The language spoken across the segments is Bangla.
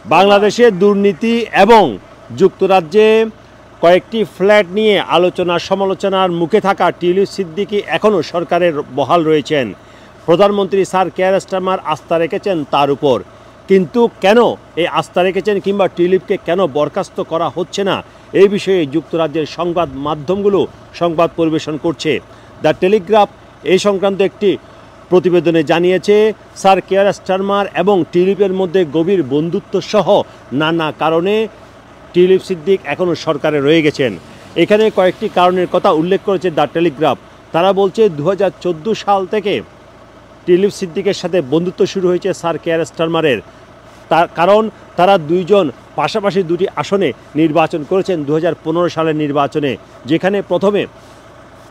বাংলাদেশে দুর্নীতি এবং যুক্তরাজ্যে কয়েকটি ফ্ল্যাট নিয়ে আলোচনা সমালোচনার মুখে থাকা টিউলিপ সিদ্দিকী এখনও সরকারের বহাল রয়েছেন। প্রধানমন্ত্রী স্যার কেয়ার স্টারমার আস্থা রেখেছেন তার উপর। কিন্তু কেন এই আস্থা রেখেছেন কিংবা টিউলিপকে কেন বরখাস্ত করা হচ্ছে না, এই বিষয়ে যুক্তরাজ্যের সংবাদ মাধ্যমগুলো সংবাদ পরিবেশন করছে। দ্য টেলিগ্রাফ এই সংক্রান্ত একটি প্রতিবেদনে জানিয়েছে, স্যার কেয়ার স্টারমার এবং টিউলিপের মধ্যে গভীর বন্ধুত্ব সহ নানা কারণে টিউলিপ সিদ্দিক এখনও সরকারে রয়ে গেছেন। এখানে কয়েকটি কারণের কথা উল্লেখ করেছে দ্য টেলিগ্রাফ। তারা বলছে 2014 সাল থেকে টিউলিপ সিদ্দিকের সাথে বন্ধুত্ব শুরু হয়েছে স্যার কেয়ার স্টারমারের। তার কারণ তারা দুইজন পাশাপাশি দুটি আসনে নির্বাচন করেছেন 2015 সালের নির্বাচনে, যেখানে প্রথমে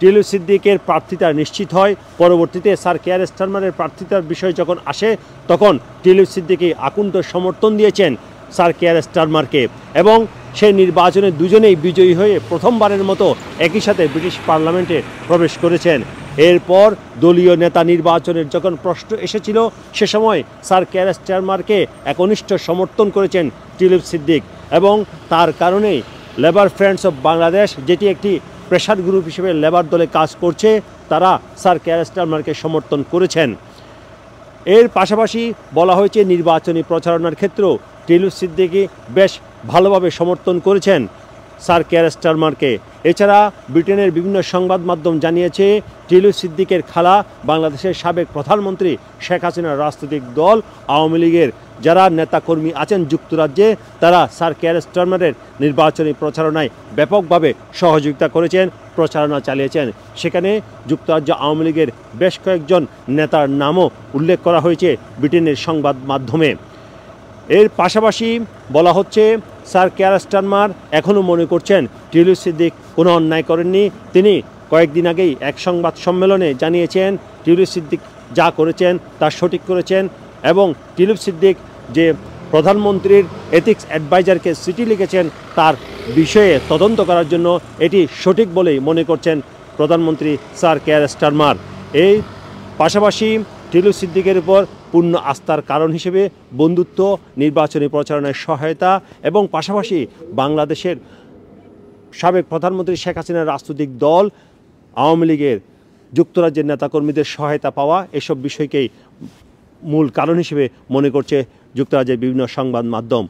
টিউলিপ সিদ্দিকের প্রার্থিতা নিশ্চিত হয়। পরবর্তীতে স্যার কেয়ার স্টারমারের প্রার্থিতার বিষয় যখন আসে তখন টিউলিপ সিদ্দিকী আকুণ্ঠ সমর্থন দিয়েছেন স্যার কেয়ার স্টারমারকে এবং সেই নির্বাচনে দুজনেই বিজয়ী হয়ে প্রথমবারের মতো একই সাথে ব্রিটিশ পার্লামেন্টে প্রবেশ করেছেন। এরপর দলীয় নেতা নির্বাচনের যখন প্রশ্ন এসেছিল সে সময় স্যার কেয়ার স্টারমারকে একনিষ্ঠ সমর্থন করেছেন টিউলিপ সিদ্দিক এবং তার কারণেই লেবার ফ্রেন্ডস অফ বাংলাদেশ, যেটি একটি প্রেশার গ্রুপ হিসেবে লেবার দলে কাজ করছে, তারা স্যার কেয়ার স্টারমারকে সমর্থন করেছেন। এর পাশাপাশি বলা হয়েছে নির্বাচনী প্রচারণার ক্ষেত্রেও টিউলিপ সিদ্দিকী বেশ ভালোভাবে সমর্থন করেছেন স্যার কেয়ার স্টারমারকে। এছাড়া ব্রিটেনের বিভিন্ন সংবাদ মাধ্যম জানিয়েছে টিউলিপ সিদ্দিকের খালা বাংলাদেশের সাবেক প্রধানমন্ত্রী শেখ হাসিনার রাজনৈতিক দল আওয়ামী লীগের যারা নেতাকর্মী আছেন যুক্তরাজ্যে, তারা স্যার কেয়ার স্টারমারের নির্বাচনী প্রচারণায় ব্যাপকভাবে সহযোগিতা করেছেন, প্রচারণা চালিয়েছেন। সেখানে যুক্তরাজ্য আওয়ামী লীগের বেশ কয়েকজন নেতার নামও উল্লেখ করা হয়েছে ব্রিটেনের সংবাদ মাধ্যমে। এর পাশাপাশি বলা হচ্ছে স্যার কেয়ার স্টারমার এখনও মনে করছেন টিউলিপ সিদ্দিক কোনো অন্যায় করেননি। তিনি কয়েকদিন আগেই এক সংবাদ সম্মেলনে জানিয়েছেন টিউলিপ সিদ্দিক যা করেছেন তা সঠিক করেছেন এবং টিউলিপ সিদ্দিক যে প্রধানমন্ত্রীর এথিক্স অ্যাডভাইজারকে চিঠি লিখেছেন তার বিষয়ে তদন্ত করার জন্য এটি সঠিক বলেই মনে করছেন প্রধানমন্ত্রী স্যার কেয়ার স্টারমার। এই পাশাপাশি টিউলিপ সিদ্দিকের উপর পূর্ণ আস্থার কারণ হিসেবে বন্ধুত্ব, নির্বাচনী প্রচারণায় সহায়তা এবং পাশাপাশি বাংলাদেশের সাবেক প্রধানমন্ত্রী শেখ হাসিনার রাজনৈতিক দল আওয়ামী লীগের যুক্তরাজ্যের নেতাকর্মীদের সহায়তা পাওয়া, এসব বিষয়কেই মূল কারণ হিসেবে মনে করছে যুক্তরাজ্যের বিভিন্ন সংবাদ মাধ্যম।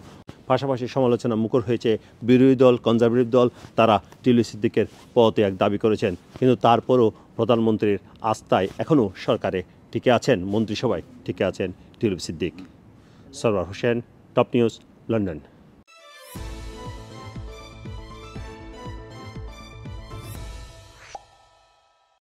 পাশাপাশি সমালোচনা মুখর হয়েছে বিরোধী দল, কনজারভেটিভ দল, তারা টিউলিপ সিদ্দিকের পদত্যাগ দাবি করেছেন। কিন্তু তারপরও প্রধানমন্ত্রীর আস্থায় এখনও সরকারে টিকে আছেন, মন্ত্রিসভায় টিকে আছেন tulip Siddique. Sarwar Hossain, top news, London.